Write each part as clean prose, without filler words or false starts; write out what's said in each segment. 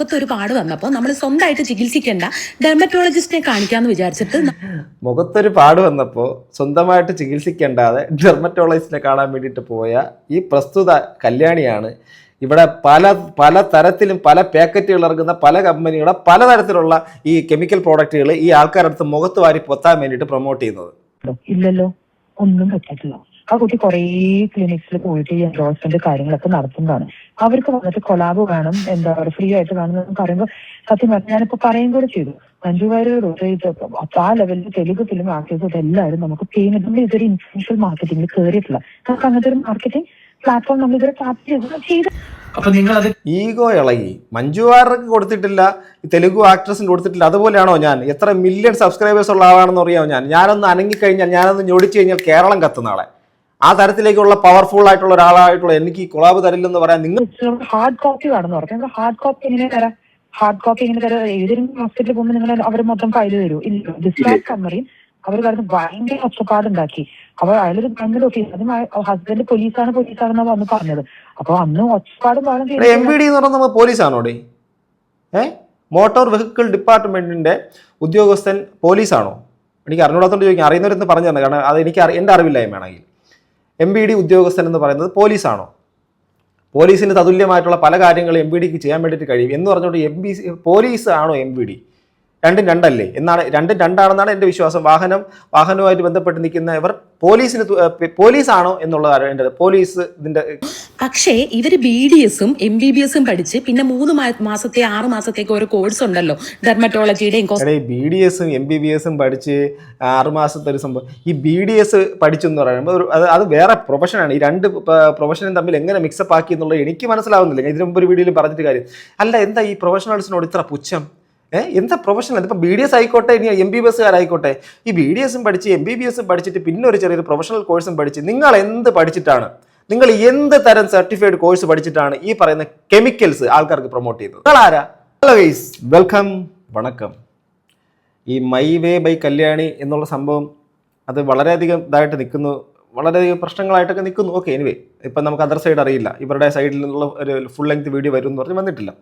മുഖത്തൊരു പാട് വന്നപ്പോൾ നമ്മൾ സ്വന്തമായിട്ട് ചികിത്സിക്കേണ്ട ഡെർമറ്റോളജിസ്റ്റിനെ കാണിക്കാന്ന് വിചാരിച്ചിട്ട് മുഖത്തൊരു പാട് വന്നപ്പോൾ സ്വന്തമായിട്ട് ചികിത്സിക്കേണ്ടാതെ ഡെർമറ്റോളജിസ്റ്റിനെ കാണാൻ വേണ്ടിയിട്ട് പോയ ഈ പ്രസ്തുത കല്യാണിയാണ് ഇവിടെ പല തരത്തിലും പല പാക്കറ്റുകൾ ഇറങ്ങുന്ന പല കമ്പനികളുടെ പലതരത്തിലുള്ള ഈ കെമിക്കൽ പ്രോഡക്റ്റുകൾ ഈ ആൾക്കാരുടെ അടുത്ത് മുഖത്ത് വാരി പൊത്താൻ വേണ്ടിയിട്ട് പ്രൊമോട്ട് ചെയ്യുന്നത്. ഇല്ലല്ലോ, ഒന്നും പറ്റില്ല. ആ കുട്ടി കുറേ ക്ലിനിക്സിൽ പോയിട്ട് ഈ എൻഡോഴ്സ്മെന്റ് കാര്യങ്ങളൊക്കെ നടത്തുന്നതാണ്. അവർക്ക് വന്നിട്ട് കൊളാബ് വേണം, എന്താ പറയുക, ഫ്രീ ആയിട്ട് വേണം പറയുമ്പോൾ സത്യം പറഞ്ഞാൽ ഞാനിപ്പോ പറയും കൂടെ ചെയ്തു. മഞ്ജു വാര്യർ ആ ലെവലിൽ തെലുങ്ക് ഫിലിം ആക്കിയത് എല്ലാവരും നമുക്ക് പേയ്മെന്റ്, നമ്മൾ ഇതൊരു ഇൻഫ്ലുവൻഷ്യൽ മാർക്കറ്റിംഗിൽ കയറിയിട്ടില്ല. നമുക്ക് അങ്ങനത്തെ ഒരു മാർക്കറ്റിംഗ് പ്ലാറ്റ്ഫോം നമ്മൾ ഇതുവരെ ക്യാപ്ചർ ചെയ്ത്. അപ്പൊ നിങ്ങൾ അത് ഈഗോ ഇളകി മഞ്ജു വാര്യർക്ക് കൊടുത്തിട്ടില്ല, തെലുഗു ആക്ട്രസിന് കൊടുത്തിട്ടില്ല. അതുപോലെയാണോ ഞാൻ? എത്ര മില്യൺ സബ്സ്ക്രൈബേഴ്സ് ഉള്ള ആളാണെന്ന് അറിയാമോ ഞാൻ? ഞാനൊന്ന് അനങ്ങിക്കഴിഞ്ഞാൽ, ഞാനൊന്ന് ഞൊടിച്ചു കഴിഞ്ഞാൽ കേരളം കത്തുന്ന ആളെ. ആ തരത്തിലേക്കുള്ള പവർഫുൾ ആയിട്ടുള്ള ഒരാളായിട്ടുള്ള എനിക്ക് കൊളാബ് തരില്ലെന്ന് പറയാൻ നിങ്ങൾ ഹാർഡ് കോപ്പി വേണമെന്ന് പറഞ്ഞു. ഹാർഡ് കോപ്പി എങ്ങനെ തരാം? ഹാർഡ് കോപ്പി എങ്ങനെ തരാം? ഏതൊരു ഹോസ്പിറ്റലിൽ പോകുമ്പോൾ നിങ്ങൾ അവർ മൊത്തം കയ്യിൽ തരൂ? ഇല്ല. ഡിസ്ചാർജ് സമ്മറിയും അവർ കാരണം ഭയങ്കര ഒച്ചപ്പാടുണ്ടാക്കി. അപ്പൊ അയാളൊരു ഭയങ്കര ഓഫീസ്, അതും ഹസ്ബൻഡ് പോലീസാണെന്ന് വന്ന് പറഞ്ഞത്. അപ്പൊ അന്ന് ഒച്ചപ്പാടും MVD എന്ന് പറഞ്ഞാൽ പോലീസാണോ? മോട്ടോർ വെഹിക്കിൾ ഡിപ്പാർട്ട്മെന്റിന്റെ ഉദ്യോഗസ്ഥൻ പോലീസാണോ? എനിക്ക് അറിഞ്ഞൂടാത്തോണ്ട് ചോദിക്കാം. അറിയുന്നവരെന്ന് പറഞ്ഞു തന്നെ, കാരണം അത് എനിക്ക് എന്റെ അറിവില്ലായ്മയാണെങ്കിൽ. MVD ഉദ്യോഗസ്ഥൻ എന്ന് പറയുന്നത് പോലീസാണോ? പോലീസിന് തതുല്യമായിട്ടുള്ള പല കാര്യങ്ങളും MVDക്ക് ചെയ്യാൻ വേണ്ടിയിട്ട് കഴിയും എന്ന് പറഞ്ഞുകൊണ്ട് പോലീസ് ആണോ MVD? രണ്ടും രണ്ടല്ലേ എന്നാണ്, രണ്ടും രണ്ടാണെന്നാണ് എൻ്റെ വിശ്വാസം. വാഹനവുമായിട്ട് ബന്ധപ്പെട്ട് നിൽക്കുന്ന ഇവർ പോലീസാണോ എന്നുള്ളതാണ് എൻ്റെ പോലീസ് ഇതിന്റെ. പക്ഷേ ഇവര് BDSഉം MBBSഉം പഠിച്ച് പിന്നെ 3 മാസത്തെ 6 മാസത്തേക്ക് ഒരു കോഴ്സ് ഉണ്ടല്ലോ ഡെർമറ്റോളജിയുടെയും. BDSഉം MBBSഉം പഠിച്ച് 6 മാസത്തെ ഒരു സംഭവം. ഈ BDS പഠിച്ചെന്ന് പറയുമ്പോൾ അത് വേറെ പ്രൊഫഷനാണ്. ഈ രണ്ട് പ്രൊഫഷനും തമ്മിൽ എങ്ങനെ മിക്സപ്പ് ആക്കി എന്നുള്ളത് എനിക്ക് മനസ്സിലാവുന്നില്ല. ഇതിനു മുമ്പ് ഒരു വീഡിയോയിൽ പറഞ്ഞിട്ട് കാര്യം അല്ല. എന്താ ഈ പ്രൊഫഷണൽസിനോട് ഇത്ര പുച്ഛം? എന്താ പ്രൊഫഷണൽ? ഇതിപ്പോൾ BDS ആയിക്കോട്ടെ, ഇനി MBBSകാരായിക്കോട്ടെ, ഈ BDSഉം പഠിച്ച് MBBSഉം പഠിച്ചിട്ട് പിന്നെ ഒരു ചെറിയൊരു പ്രൊഫഷണൽ കോഴ്സും പഠിച്ച് നിങ്ങൾ എന്ത് പഠിച്ചിട്ടാണ്, നിങ്ങൾ എന്ത് തരം സർട്ടിഫൈഡ് കോഴ്സ് പഠിച്ചിട്ടാണ് ഈ പറയുന്ന കെമിക്കൽസ് ആൾക്കാർക്ക് പ്രൊമോട്ട് ചെയ്തത്? നിങ്ങൾ ആരാ? ഹലോ ഗൈസ്, വെൽക്കം, വണക്കം. ഈ മൈ വേ ബൈ കല്യാണി എന്നുള്ള സംഭവം അത് വളരെയധികം ഇതായിട്ട് നിൽക്കുന്നു, വളരെയധികം പ്രശ്നങ്ങളായിട്ടൊക്കെ നിൽക്കുന്നു. ഓക്കെ, എനിവേ, ഇപ്പം നമുക്ക് അതർ സൈഡ് അറിയില്ല, ഇവരുടെ സൈഡിൽ നിന്നുള്ള ഒരു ഫുൾ ലെങ്ത് വീഡിയോ വരും എന്ന് പറഞ്ഞ് വന്നിട്ടില്ല.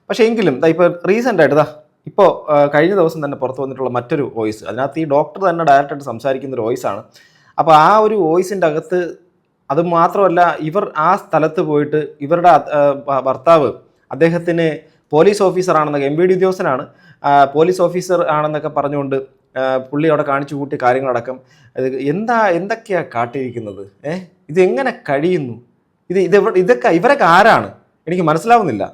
പക്ഷേ എങ്കിലും ഇപ്പോൾ റീസെൻ്റ് ആയിട്ട് ഇപ്പോൾ കഴിഞ്ഞ ദിവസം തന്നെ പുറത്ത് വന്നിട്ടുള്ള മറ്റൊരു വോയിസ്, അതിനകത്ത് ഈ ഡോക്ടർ തന്നെ ഡയറക്റ്റായിട്ട് സംസാരിക്കുന്ന ഒരു വോയിസാണ്. അപ്പോൾ ആ ഒരു വോയിസിൻ്റെ അകത്ത് അത് മാത്രമല്ല, ഇവർ ആ സ്ഥലത്ത് പോയിട്ട് ഇവരുടെ ഭർത്താവ് അദ്ദേഹത്തിന് പോലീസ് ഓഫീസറാണെന്നൊക്കെ, MVD ഉദ്യോഗസ്ഥനാണ്, പോലീസ് ഓഫീസർ ആണെന്നൊക്കെ പറഞ്ഞുകൊണ്ട് പുള്ളി അവിടെ കാണിച്ചു കൂട്ടിയ കാര്യങ്ങളടക്കം എന്തൊക്കെയാണ് കാട്ടിയിരിക്കുന്നത്? ഇതെങ്ങനെ കഴിയുന്നു? ഇവരൊക്കെ ആരാണ്? എനിക്ക് മനസ്സിലാവുന്നില്ല.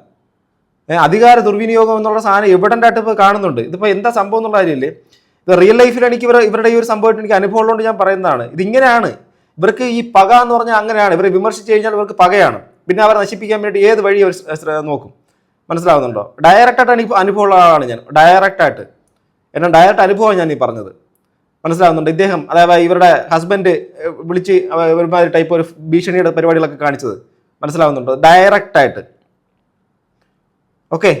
അധികാര ദുർവിനിയോഗം എന്നുള്ള സാധനം എവിഡൻ്റായിട്ട് ഇപ്പോൾ കാണുന്നുണ്ട്. ഇതിപ്പോൾ എന്താ സംഭവം എന്നുള്ള കാര്യമില്ലേ? ഇത് റിയൽ ലൈഫിൽ എനിക്ക് ഇവരുടെ ഈ ഒരു സംഭവമായിട്ട് എനിക്ക് അനുഭവം ഉള്ളതുകൊണ്ട് ഞാൻ പറയുന്നതാണ്. ഇതിങ്ങനെയാണ് ഇവർക്ക് ഈ പക എന്ന് പറഞ്ഞാൽ, അങ്ങനെയാണ്. ഇവരെ വിമർശിച്ച് കഴിഞ്ഞാൽ ഇവർക്ക് പകയാണ്. പിന്നെ അവരെ നശിപ്പിക്കാൻ വേണ്ടി ഏത് വഴി അവർ നോക്കും. മനസ്സിലാവുന്നുണ്ടോ? ഡയറക്റ്റായിട്ട് എനിക്ക് അനുഭവമുള്ള ആളാണ് ഞാൻ. ഡയറക്റ്റ് അനുഭവമാണ് ഞാൻ ഈ പറഞ്ഞത്. മനസ്സിലാവുന്നുണ്ട്? ഇദ്ദേഹം, അതായത് ഇവരുടെ ഹസ്ബൻഡ് വിളിച്ച് ഒരുമാതിരി ടൈപ്പ് ഒരു ഭീഷണിയുടെ പരിപാടികളൊക്കെ കാണിച്ചത് മനസ്സിലാവുന്നുണ്ടോ? ഡയറക്റ്റായിട്ട്. ഓക്കെ,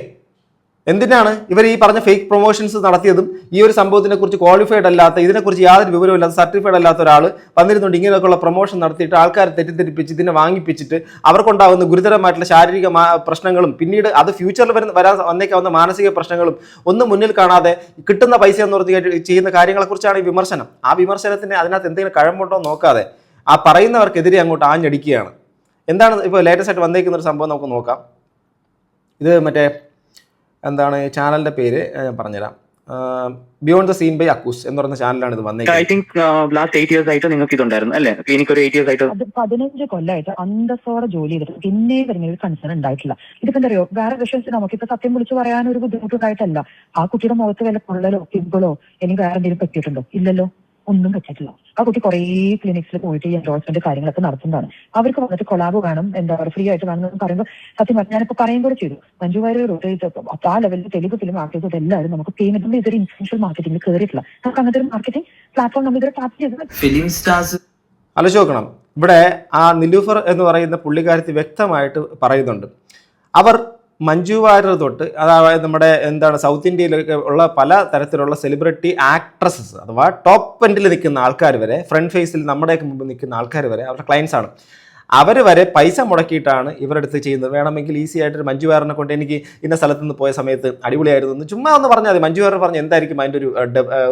എന്തിനാണ് ഇവർ ഈ പറഞ്ഞ ഫേക്ക് പ്രൊമോഷൻസ് നടത്തിയതും? ഈ ഒരു സംഭവത്തിനെ കുറിച്ച് ക്വാളിഫൈഡ് അല്ലാത്ത, ഇതിനെക്കുറിച്ച് യാതൊരു വിവരവും സർട്ടിഫൈഡ് അല്ലാത്ത ഒരാൾ വന്നിരുന്നുണ്ട് ഇങ്ങനെയൊക്കെയുള്ള പ്രൊമോഷൻ നടത്തിയിട്ട് ആൾക്കാരെ തെറ്റിദ്ധരിപ്പിച്ച് ഇതിനെ വാങ്ങിപ്പിച്ചിട്ട് അവർക്കുണ്ടാകുന്ന ഗുരുതരമായിട്ടുള്ള ശാരീരിക പ്രശ്നങ്ങളും പിന്നീട് അത് ഫ്യൂച്ചറിൽ വന്നേക്കാവുന്ന മാനസിക പ്രശ്നങ്ങളും ഒന്നും മുന്നിൽ കാണാതെ കിട്ടുന്ന പൈസ എന്ന് പറഞ്ഞ് ചെയ്യുന്ന കാര്യങ്ങളെക്കുറിച്ചാണ് ഈ വിമർശനം. ആ വിമർശനത്തിന് അതിനകത്ത് എന്തെങ്കിലും കഴമ്പുണ്ടോ നോക്കാതെ ആ പറയുന്നവർക്കെതിരെ അങ്ങോട്ട് ആഞ്ഞടിക്കുകയാണ്. എന്താണ് ഇപ്പോൾ ലേറ്റസ്റ്റ് ആയിട്ട് വന്നേക്കുന്ന ഒരു സംഭവം നമുക്ക് നോക്കാം. ഇത് മറ്റേ എന്താണ് ചാനലിന്റെ പേര് ഞാൻ പറഞ്ഞുതരാം. ബിയോണ്ട് ദ സീൻ ബൈ അക്കൂസ് എന്ന് പറയുന്ന ചാനലാണ് ഇത് വന്നേക്കുന്നത്. ഐ തിങ്ക് ലാസ്റ്റ് 8 years ആയിട്ട് നിങ്ങൾക്ക് ഇതുണ്ടായിരുന്നു അല്ലേ? ക്ലിനിക് ഒരു 8 years ആയിട്ട് 15 കൊല്ലമായിട്ട് അന്തസ്സോടെ ജോലി ചെയ്തിട്ട് പിന്നെ വരുന്ന ഒരു കൺസേൺ ഉണ്ടായിട്ടില്ല. ഇതിപ്പോ എന്താ അറിയോ, വേറെ വിഷയത്തിൽ നമുക്കിപ്പോ സത്യം വിളിച്ച് പറയാൻ ഒരു ബുദ്ധിമുട്ടുണ്ടായിട്ടല്ല. ആ കുട്ടിയുടെ മുഖത്ത് വല്ല പൊള്ളലോ പിമ്പിളോ എനിക്ക് വേറെ എന്തെങ്കിലും പറ്റിയിട്ടുണ്ടോ? ഇല്ലല്ലോ, ഒന്നും പറ്റിയിട്ടില്ല. ആ കുട്ടി കുറേ ക്ലിനിക്സിൽ പോയിട്ട് ഈ എൻഡോഴ്സ്മെന്റ് കാര്യങ്ങളൊക്കെ നടത്തുന്നതാണ്. അവർക്ക് വന്നിട്ട് കൊളാബ് വേണം, എന്താ പറയുക, ഫ്രീ ആയിട്ട് വേണം പറയുമ്പോൾ സത്യം പറഞ്ഞാൽ ഞാനിപ്പോ പറയും കൂടെ ചെയ്തു. മഞ്ജു വാര്യർ ആ ലെവലിൽ തെലുങ്ക് ഫിലിം ആക്കിയത് എല്ലാവരും നമുക്ക് പേയ്മെന്റ്, ഇതൊരു ഇൻഫ്ലുവൻഷ്യൽ മാർക്കറ്റിംഗിൽ കയറിയിട്ടില്ല. നമുക്ക് അങ്ങനത്തെ ഒരു മാർക്കറ്റിംഗ് പ്ലാറ്റ്ഫോം നമ്മൾ ഇതുവരെ ക്യാപ്ചർ ചെയ്തത്. ഫിലിം സ്റ്റാർസ് ആലോചിച്ച് നോക്കണം. ഇവിടെ ആ നിലൂഫർ എന്ന് പറയുന്ന പുള്ളിക്കാരത്തി വ്യക്തമായിട്ട് പറയുന്നുണ്ട്, അവർ മഞ്ജു വാര്യർ തൊട്ട്, അതായത് നമ്മുടെ എന്താണ് സൗത്ത് ഇന്ത്യയിലൊക്കെ ഉള്ള പല തരത്തിലുള്ള സെലിബ്രിറ്റി ആക്ട്രസസ് അഥവാ ടോപ്പ് എൻഡിൽ നിൽക്കുന്ന ആൾക്കാർ വരെ, ഫ്രണ്ട് ഫേസിൽ നമ്മുടെയൊക്കെ മുമ്പ് നിൽക്കുന്ന ആൾക്കാർ വരെ അവരുടെ ക്ലയൻസ് ആണ്. അവർ വരെ പൈസ മുടക്കിയിട്ടാണ് ഇവരുടെ അടുത്ത് ചെയ്യുന്നത്. വേണമെങ്കിൽ ഈസി ആയിട്ട് മഞ്ജു വാര്യറിനെ കൊണ്ട് എനിക്ക് ഇന്ന സ്ഥലത്ത് നിന്ന് പോയ സമയത്ത് അടിപൊളിയായിരുന്നു എന്ന് ചുമ്മാ ഒന്ന് പറഞ്ഞാൽ മതി. മഞ്ജു വാര്യർ പറഞ്ഞ് എന്തായിരിക്കും അതിൻ്റെ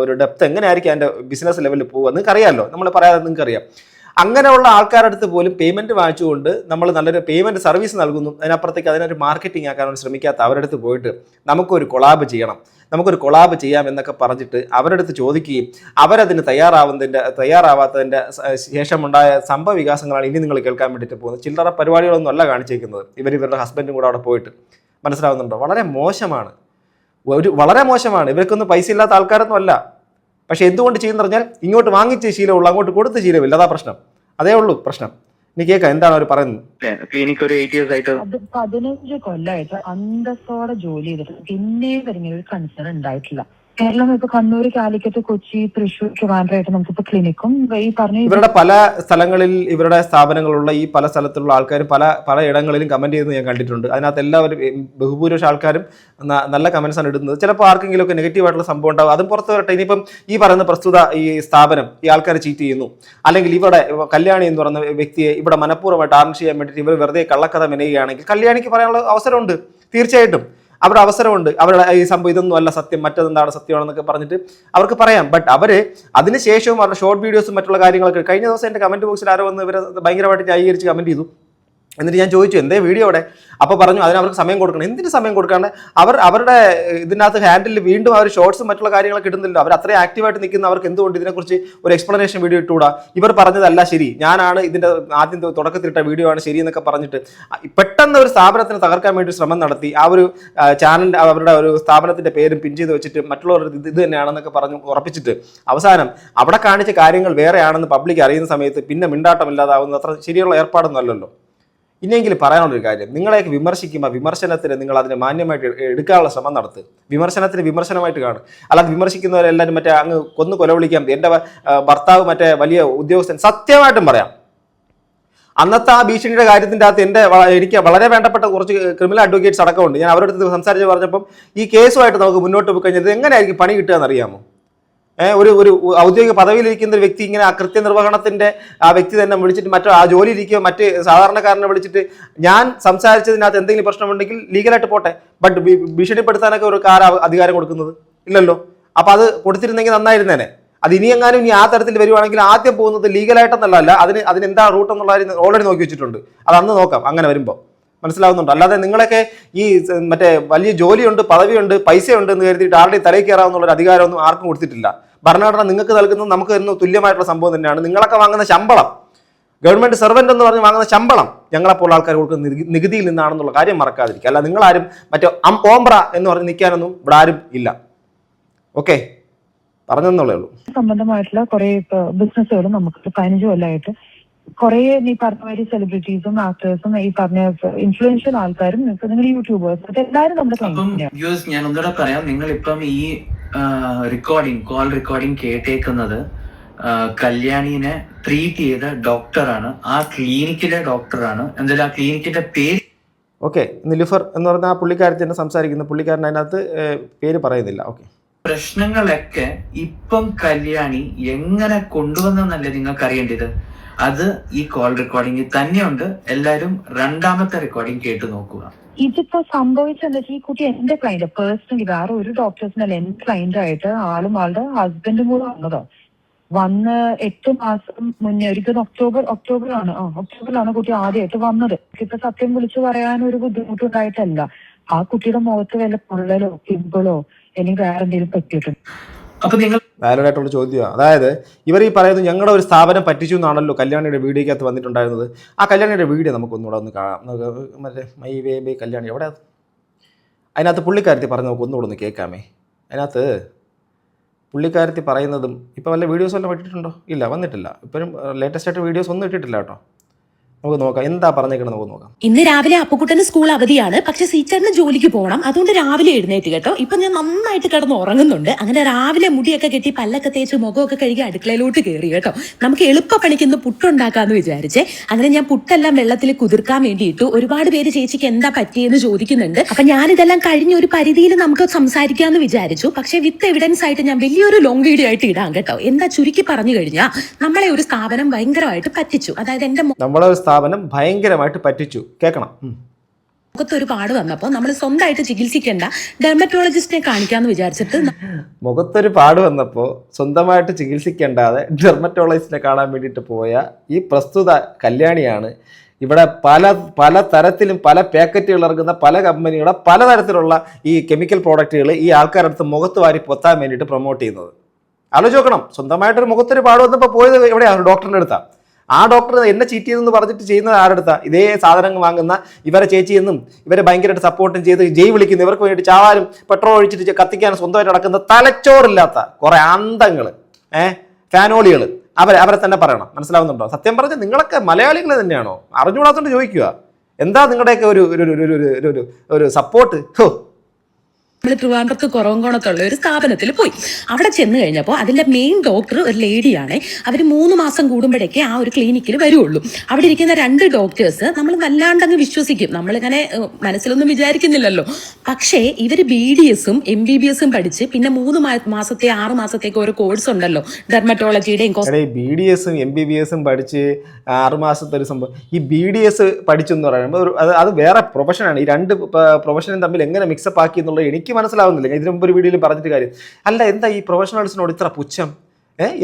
ഒരു ഡെപ്ത്, എങ്ങനെയായിരിക്കും അതിൻ്റെ ബിസിനസ് ലെവലിൽ പോകുക നിങ്ങൾക്ക് അറിയാമല്ലോ, നമ്മൾ പറയാതെ നിങ്ങൾക്ക് അറിയാം. അങ്ങനെയുള്ള ആൾക്കാരുടെ അടുത്ത് പോലും പേയ്മെൻറ്റ് വാങ്ങിച്ചുകൊണ്ട് നമ്മൾ നല്ലൊരു പേയ്മെൻറ്റ് സർവീസ് നൽകുന്നു, അതിനപ്പുറത്തേക്ക് അതിനൊരു മാർക്കറ്റിംഗ് ആക്കാൻ ശ്രമിക്കാത്ത അവരുടെ അടുത്ത് പോയിട്ട് നമുക്കൊരു കൊളാബ് ചെയ്യണം, നമുക്കൊരു കൊളാബ് ചെയ്യാം എന്നൊക്കെ പറഞ്ഞിട്ട് അവരുടെ അടുത്ത് ചോദിക്കുകയും അവരതിന് തയ്യാറാവാത്തതിൻ്റെ ശേഷമുണ്ടായ സംഭവ വികാസങ്ങളാണ് ഇനി നിങ്ങൾ കേൾക്കാൻ വേണ്ടിയിട്ട് പോകുന്നത്. ചില്ലറ പരിപാടികളൊന്നും അല്ല കാണിച്ചേക്കുന്നത്. ഇവരുടെ ഹസ്ബൻഡും കൂടെ അവിടെ പോയിട്ട്, മനസ്സിലാവുന്നുണ്ടോ? വളരെ മോശമാണ്, വളരെ മോശമാണ്. ഇവർക്കൊന്നും പൈസ ഇല്ലാത്ത ആൾക്കാരൊന്നും അല്ല. പക്ഷെ എന്തുകൊണ്ട് ചെയ്യുന്ന പറഞ്ഞാൽ ഇങ്ങോട്ട് വാങ്ങിച്ച ശീലമുള്ളൂ, അങ്ങോട്ട് കൊടുത്ത ശീലമില്ല. അതാ പ്രശ്നം, അതേ ഉള്ളൂ പ്രശ്നം. ഇനി കേൾക്കാം എന്താണ് അവർ പറയുന്നത്. ക്ലിനിക് ഒരു 8 years ആയിട്ട് 15 കൊല്ലമായിട്ട് അന്തസ്സോടെ ജോലി ചെയ്തിട്ട് പിന്നെ വരുന്ന ഒരു കൺസേൺ ഉണ്ടായിട്ടില്ല. കേരളം ഇപ്പൊ കണ്ണൂർ, കാലിക്കറ്റ്, കൊച്ചി, തൃശ്ശൂർ, ട്രിവാൻഡ്രമായിട്ട് നമുക്കിപ്പോ ക്ലിനിക്കും ഈ പറഞ്ഞ ഇവരുടെ പല സ്ഥലങ്ങളിൽ ഇവരുടെ സ്ഥാപനങ്ങളുള്ള ഈ പല സ്ഥലത്തുള്ള ആൾക്കാരും പല ഇടങ്ങളിലും കമന്റ് ചെയ്യുന്നത് ഞാൻ കണ്ടിട്ടുണ്ട്. അതിനകത്ത് എല്ലാവരും ബഹുഭൂരിപക്ഷം ആൾക്കാരും നല്ല കമന്റ്സ് ആണ് ഇടുന്നത്. ചിലപ്പോൾ ആർക്കെങ്കിലും ഒക്കെ നെഗറ്റീവ് ആയിട്ടുള്ള സംഭവം ഉണ്ടാവും, അതും പുറത്ത് വരട്ടെ. ഇനിയിപ്പം ഈ പറയുന്ന പ്രസ്തുത ഈ സ്ഥാപനം ഈ ആൾക്കാരെ ചീറ്റ് ചെയ്യുന്നു, അല്ലെങ്കിൽ ഇവിടെ കല്യാണി എന്ന് പറയുന്ന വ്യക്തിയെ ഇവിടെ മനഃപൂർവ്വമായിട്ട് ടാർണിഷ് ചെയ്യാൻ വേണ്ടിയിട്ട് ഇവർ വെറുതെ കള്ളക്കഥ മെനയുകയാണെങ്കിൽ കല്യാണിക്ക് പറയാനുള്ള അവസരമുണ്ട്, തീർച്ചയായിട്ടും അവരുടെ അവസരമുണ്ട്. അവരുടെ ഈ സംഭവം ഇതൊന്നും അല്ല സത്യം, മറ്റെന്താണ് സത്യമാണെന്നൊക്കെ പറഞ്ഞിട്ട് അവർക്ക് പറയാം. ബട്ട് അവർ അതിനുശേഷവും അവരുടെ ഷോർട്ട് വീഡിയോസും മറ്റുള്ള കാര്യങ്ങളൊക്കെ കഴിഞ്ഞ ദിവസം എൻ്റെ കമന്റ് ബോക്സിൽ ആരോ വന്ന് ഇവരെ ഭയങ്കരമായിട്ട് ന്യായീകരിച്ച് കമന്റ് ചെയ്തു. എന്നിട്ട് ഞാൻ ചോദിച്ചു എന്തേ വീഡിയോ അവിടെ, അപ്പോൾ പറഞ്ഞു അതിന് അവർക്ക് സമയം കൊടുക്കണം. എന്തിന് സമയം കൊടുക്കാണ്ട് അവരുടെ ഇതിനകത്ത് ഹാൻഡിൽ വീണ്ടും അവർ ഷോർട്സും മറ്റുള്ള കാര്യങ്ങളൊക്കെ ഇടുന്നില്ല. അവർ അത്രയും ആക്റ്റീവായിട്ട് നിൽക്കുന്ന അവർക്ക് എന്തുകൊണ്ട് ഇതിനെക്കുറിച്ച് ഒരു എക്സ്പ്ലനേഷൻ വീഡിയോ ഇട്ടുകൂടാ? ഇവർ പറഞ്ഞതല്ല ശരി, ഞാനാണ് ഇതിൻ്റെ ആദ്യം തുടക്കത്തിലിട്ട വീഡിയോ ആണ് ശരി എന്നൊക്കെ പറഞ്ഞിട്ട് പെട്ടെന്ന് ഒരു സ്ഥാപനത്തിന് തകർക്കാൻ വേണ്ടി ശ്രമം നടത്തി. ആ ഒരു ചാനൽ അവരുടെ ഒരു സ്ഥാപനത്തിൻ്റെ പേരും പിൻ ചെയ്ത് വെച്ചിട്ട് മറ്റുള്ളവർ ഇത് തന്നെയാണെന്നൊക്കെ പറഞ്ഞ് ഉറപ്പിച്ചിട്ട് അവസാനം അവിടെ കാണിച്ച കാര്യങ്ങൾ വേറെയാണെന്ന് പബ്ലിക് അറിയുന്ന സമയത്ത് പിന്നെ മിണ്ടാട്ടമില്ലാതാവുന്നത് അത്ര ശരിയുള്ള ഏർപ്പാടൊന്നും അല്ലല്ലോ. ഇനിയെങ്കിലും പറയാനുള്ളൊരു കാര്യം, നിങ്ങളെയൊക്കെ വിമർശിക്കുമ്പോൾ വിമർശനത്തിന് നിങ്ങൾ അതിനെ മാന്യമായിട്ട് എടുക്കാനുള്ള ശ്രമം നടത്തുക. വിമർശനത്തിന് വിമർശനമായിട്ട് കാണും. അല്ലാതെ വിമർശിക്കുന്നവരെല്ലാവരും മറ്റേ അങ്ങ് കൊല വിളിക്കാം. എൻ്റെ ഭർത്താവ് മറ്റേ വലിയ ഉദ്യോഗസ്ഥൻ, സത്യമായിട്ടും പറയാം അന്നത്തെ ആ ഭീഷണിയുടെ കാര്യത്തിൻ്റെ അകത്ത് എനിക്ക് വളരെ വേണ്ടപ്പെട്ട കുറച്ച് ക്രിമിനൽ അഡ്വക്കേറ്റ്സ് അടക്കമുണ്ട്. ഞാൻ അവരുടെ അടുത്ത് സംസാരിച്ച് പറഞ്ഞപ്പം ഈ കേസുമായിട്ട് നമുക്ക് മുന്നോട്ട് പോയി കഴിഞ്ഞാൽ എങ്ങനെയായിരിക്കും പണി കിട്ടുക എന്നറിയാമോ? ഒരു ഔദ്യോഗിക പദവിയിലിരിക്കുന്ന ഒരു വ്യക്തി ഇങ്ങനെ ആ കൃത്യനിർവഹണത്തിന്റെ ആ വ്യക്തി തന്നെ വിളിച്ചിട്ട് ആ ജോലിയിരിക്കുക മറ്റ് സാധാരണക്കാരനെ വിളിച്ചിട്ട് ഞാൻ സംസാരിച്ചതിനകത്ത് എന്തെങ്കിലും പ്രശ്നമുണ്ടെങ്കിൽ ലീഗലായിട്ട് പോട്ടെ, ബട്ട് ഭീഷണിപ്പെടുത്താനൊക്കെ ഒരു അധികാരം കൊടുക്കുന്നത് ഇല്ലല്ലോ. അപ്പൊ അത് കൊടുത്തിരുന്നെങ്കിൽ നന്നായിരുന്നേനെ. അത് ഇനി ആ തരത്തിൽ വരുവാണെങ്കിൽ ആദ്യം പോകുന്നത് ലീഗലായിട്ടെന്നല്ല, അതിനെന്താ റൂട്ട് എന്നുള്ള കാര്യം ഓൾറെഡി നോക്കി വെച്ചിട്ടുണ്ട്. അത് അന്ന് നോക്കാം അങ്ങനെ വരുമ്പോൾ, മനസ്സിലാവുന്നുണ്ട്. അല്ലാതെ നിങ്ങളൊക്കെ ഈ മറ്റേ വലിയ ജോലിയുണ്ട്, പദവിയുണ്ട്, പൈസയുണ്ട് എന്ന് കരുതിയിട്ട് ആരുടെയും തലയിൽ കയറാവുന്നുള്ള അധികാരമൊന്നും ആർക്കും കൊടുത്തിട്ടില്ല. ഭരണഘടന നിങ്ങൾക്ക് നൽകുന്നത് നമുക്ക് തരുന്ന തുല്യമായിട്ടുള്ള സംഭവം തന്നെയാണ്. നിങ്ങളൊക്കെ വാങ്ങുന്ന ശമ്പളം, ഗവൺമെന്റ് സെർവന്റ് എന്ന് പറഞ്ഞ് വാങ്ങുന്ന ശമ്പളം ഞങ്ങളെപ്പോലുള്ള ആൾക്കാർ കൊടുക്കുന്ന നികുതിയിൽ നിന്നാണെന്നുള്ള കാര്യം മറക്കാതിരിക്കുക. അല്ല നിങ്ങളാരും മറ്റേ ഓംബ്ര എന്ന് പറഞ്ഞ് നിൽക്കാനൊന്നും ഇവിടെ ആരും ഇല്ല. ഓക്കെ, പറഞ്ഞെന്നുള്ളേ ഉള്ളൂ. സംബന്ധമായിട്ടുള്ള കുറെ ബിസിനസ്സുകളും നമുക്ക് 15 കൊല്ലമായിട്ട് കുറെ നീ പറഞ്ഞ മാതിരി സെലിബ്രിറ്റീസും ആക്ടേഴ്സും ഈ പറഞ്ഞ ഇൻഫ്ലുവൻഷ്യൽ ആൾക്കാരും നിങ്ങൾ യൂട്യൂബേഴ്സ് എല്ലാവരും നമ്മുടെ വ്യൂസ് ഞാൻ ഒന്നുകൂടെ പറയാം. നിങ്ങൾ ഇപ്പം ഈ കോൾ റെക്കോർഡിംഗ് കേട്ടേക്കുന്നത് കല്യാണിനെ ട്രീറ്റ് ചെയ്ത ഡോക്ടറാണ്, ആ ക്ലിനിക്കിലെ ഡോക്ടറാണ്. എന്തായാലും ആ ക്ലിനിക്കിന്റെ പേര് ഓക്കെ, നിലുഫർ എന്ന് പറഞ്ഞ ആ പുള്ളിക്കാരത്തി തന്നെ സംസാരിക്കുന്ന പുള്ളിക്കാരൻ അതിനകത്ത് പേര് പറയുന്നില്ല. ഓക്കെ, പ്രശ്നങ്ങളൊക്കെ ഇപ്പം കല്യാണി എങ്ങനെ കൊണ്ടുവന്നെന്നല്ലേ നിങ്ങൾക്ക് അറിയേണ്ടത്. അത് ഈ കോൾ റെക്കോർഡിംഗിൽ തന്നെയുണ്ട്. എല്ലാരും രണ്ടാമത്തെ റെക്കോർഡിംഗ് കേട്ട് നോക്കുക. ഇതിപ്പോ സംഭവിച്ചെന്താ വെച്ചാൽ ഈ കുട്ടി എന്റെ ക്ലയന്റ് പേഴ്സണലി, വേറെ ഒരു ഡോക്ടേഴ്സിനല്ല, എന്റെ ക്ലയന്റ് ആയിട്ട് ആളും ആളുടെ ഹസ്ബൻഡും കൂടെ വന്നതോ. വന്ന് 8 മാസം മുന്നേ ഒരിക്കലും ഒക്ടോബറിലാണ് കുട്ടി ആദ്യമായിട്ട് വന്നത്. ഇപ്പൊ സത്യം വിളിച്ചു പറയാൻ ഒരു ബുദ്ധിമുട്ടുണ്ടായിട്ടല്ല. ആ കുട്ടിയുടെ മുഖത്ത് വല്ല പൊള്ളലോ പിമ്പിളോ അല്ലെങ്കിൽ വേറെ എന്തെങ്കിലും പറ്റിയിട്ടുണ്ട്. അപ്പൊ നിങ്ങൾ വാലിഡായിട്ടുള്ള ചോദ്യമാണ്. അതായത് ഇവർ ഈ പറയുന്നത് ഞങ്ങളുടെ ഒരു സ്ഥാപനം പറ്റിച്ചു എന്നാണല്ലോ കല്യാണിയുടെ വീഡിയോക്കകത്ത് വന്നിട്ടുണ്ടായിരുന്നത്. ആ കല്യാണിയുടെ വീഡിയോ നമുക്കൊന്നുകൂടെ ഒന്ന് കാണാം. മറ്റേ മൈ വേ ബൈ കല്യാണി എവിടെ, അതിനകത്ത് പുള്ളിക്കാരത്തി പറഞ്ഞ് നമുക്ക് ഒന്നുകൂടെ ഒന്ന് കേൾക്കാമേ. അതിനകത്ത് പുള്ളിക്കാരത്തി പറയുന്നതും ഇപ്പം വല്ല വീഡിയോസ് വല്ലതും ഇട്ടിട്ടുണ്ടോ? ഇല്ല, വന്നിട്ടില്ല. ഇപ്പോഴും ലേറ്റസ്റ്റ് ആയിട്ട് വീഡിയോസ് ഒന്നും ഇട്ടിട്ടില്ല കേട്ടോ. നമുക്ക് നോക്കാം എന്താ പറഞ്ഞേക്കണം, നമുക്ക് നോക്കാം. ഇന്ന് രാവിലെ അപ്പുക്കുട്ടന് സ്കൂൾ അവധിയാണ്, പക്ഷെ സീച്ചറിന് ജോലിക്ക് പോകണം. അതുകൊണ്ട് രാവിലെ എഴുന്നേറ്റ് കേട്ടോ. ഇപ്പൊ ഞാൻ നന്നായിട്ട് കിടന്ന് ഉറങ്ങുന്നുണ്ട്. അങ്ങനെ രാവിലെ മുടിയൊക്കെ കെട്ടി പല്ലൊക്കെ തേച്ച് മുഖമൊക്കെ കഴുകി അടുക്കളയിലോട്ട് കയറി കേട്ടോ. നമുക്ക് എളുപ്പ പണിക്ക് പുട്ടുണ്ടാക്കാന്ന് വിചാരിച്ചേ. അങ്ങനെ ഞാൻ പുട്ടെല്ലാം വെള്ളത്തിൽ കുതിർക്കാൻ വേണ്ടിയിട്ടു. ഒരുപാട് പേര് ചേച്ചിക്ക് എന്താ പറ്റിയെന്ന് ചോദിക്കുന്നുണ്ട്. അപ്പൊ ഞാനിതെല്ലാം കഴിഞ്ഞ ഒരു പരിധിയിൽ നമുക്ക് സംസാരിക്കാന്ന് വിചാരിച്ചു. പക്ഷെ വിത്ത് എവിഡൻസ് ആയിട്ട് ഞാൻ വലിയൊരു ലോങ് വീഡിയോ ആയിട്ട് ഇടാം കേട്ടോ. എന്താ ചുരുക്കി പറഞ്ഞു കഴിഞ്ഞാൽ നമ്മളെ ഒരു സ്ഥാപനം ഭയങ്കരമായിട്ട് പറ്റിച്ചു. അതായത് എന്റെ സ്ഥാപനം ഭയങ്കരമായിട്ട് പറ്റിച്ചു. കേൾക്കണം. മുഖത്തൊരു പാട് വന്നപ്പോൾ നമ്മൾ സ്വന്തമായിട്ട് ചികിത്സിക്കേണ്ട ഡെർമറ്റോളജിസ്റ്റിനെ കാണിക്കാന്ന് വിചാരിച്ചിട്ട് മുഖത്തൊരു പാട് വന്നപ്പോൾ സ്വന്തമായിട്ട് ചികിത്സിക്കേണ്ടാതെ ഡെർമറ്റോളജിസ്റ്റിനെ കാണാൻ വേണ്ടിയിട്ട് പോയ ഈ പ്രസ്തുത കല്യാണിയാണ് ഇവിടെ പല തരത്തിലും പല പാക്കറ്റുകൾ ഇറങ്ങുന്ന പല കമ്പനികളുടെ പലതരത്തിലുള്ള ഈ കെമിക്കൽ പ്രോഡക്റ്റുകൾ ഈ ആൾക്കാരുടെ അടുത്ത് മുഖത്ത് വാരി പൊത്താൻ വേണ്ടിയിട്ട് പ്രൊമോട്ട് ചെയ്യുന്നത്. ആലോചിച്ച് നോക്കണം. സ്വന്തമായിട്ടൊരു മുഖത്തൊരു പാട് വന്നപ്പോൾ പോയത് എവിടെയാണ്? ഡോക്ടറിൻ്റെ അടുത്താണ്. ആ ഡോക്ടർ എന്നെ ചീറ്റ് ചെയ്തെന്ന് പറഞ്ഞിട്ട് ചെയ്യുന്നത് ആരെടുത്താ? ഇതേ സാധനങ്ങൾ വാങ്ങുന്ന ഇവരെ ചേച്ചിയെന്നും ഇവരെ ഭയങ്കരമായിട്ട് സപ്പോർട്ടും ചെയ്ത് വിളിക്കുന്നു. ഇവർക്ക് വേണ്ടി ചാവാനും പെട്രോൾ ഒഴിച്ചിട്ട് കത്തിക്കാനും സ്വന്തമായിട്ട് നടക്കുന്ന തലച്ചോറില്ലാത്ത കുറെ അന്തങ്ങൾ, ഫാനോളികൾ, അവരെ തന്നെ പറയണം. മനസ്സിലാവുന്നുണ്ടോ? സത്യം പറഞ്ഞാൽ നിങ്ങളൊക്കെ മലയാളികൾ തന്നെയാണോ? അറിഞ്ഞുകൂടാത്തോണ്ട് ചോദിക്കുക. എന്താ നിങ്ങളുടെയൊക്കെ ഒരു സപ്പോർട്ട്? നമ്മൾ ട്രിവാൻഡ്രത്ത് കുറവങ്കോണത്തുള്ള ഒരു സ്ഥാപനത്തിൽ പോയി. അവിടെ ചെന്ന് കഴിഞ്ഞപ്പോൾ അതിന്റെ മെയിൻ ഡോക്ടർ ഒരു ലേഡിയാണ്. അവർ 3 മാസം കൂടുമ്പോഴേക്കേ ആ ഒരു ക്ലിനിക്കിൽ വരുള്ളൂ. അവിടെ ഇരിക്കുന്ന 2 ഡോക്ടേഴ്സ് നമ്മൾ വല്ലാണ്ടങ്ങ് വിശ്വസിക്കും. നമ്മളിങ്ങനെ മനസ്സിലൊന്നും വിചാരിക്കുന്നില്ലല്ലോ. പക്ഷേ ഇവർ BDSഉം MBBSഉം പഠിച്ച് പിന്നെ 3 മാസത്തെ 6 മാസത്തേക്ക് ഓരോ കോഴ്സ് ഉണ്ടല്ലോ ഡെർമറ്റോളജിയുടെയും. BDSഉം MBBSഉം പഠിച്ച് 6 മാസത്തെ ഒരു സംഭവം. ഈ BDS പഠിച്ചെന്ന് പറയുമ്പോൾ അത് വേറെ പ്രൊഫഷനാണ്. ഈ 2 പ്രൊഫഷനും തമ്മിൽ എങ്ങനെ മിക്സപ്പ് ആക്കി എന്നുള്ളത് എനിക്ക് മനസ്സിലാവുന്നില്ല. ഇതിനു മുമ്പ് ഒരു വീഡിയോയിൽ പറഞ്ഞിട്ട് കാര്യം അല്ല. എന്താ ഈ പ്രൊഫഷണൽസിനോട് ഇത്ര പുച്ഛം?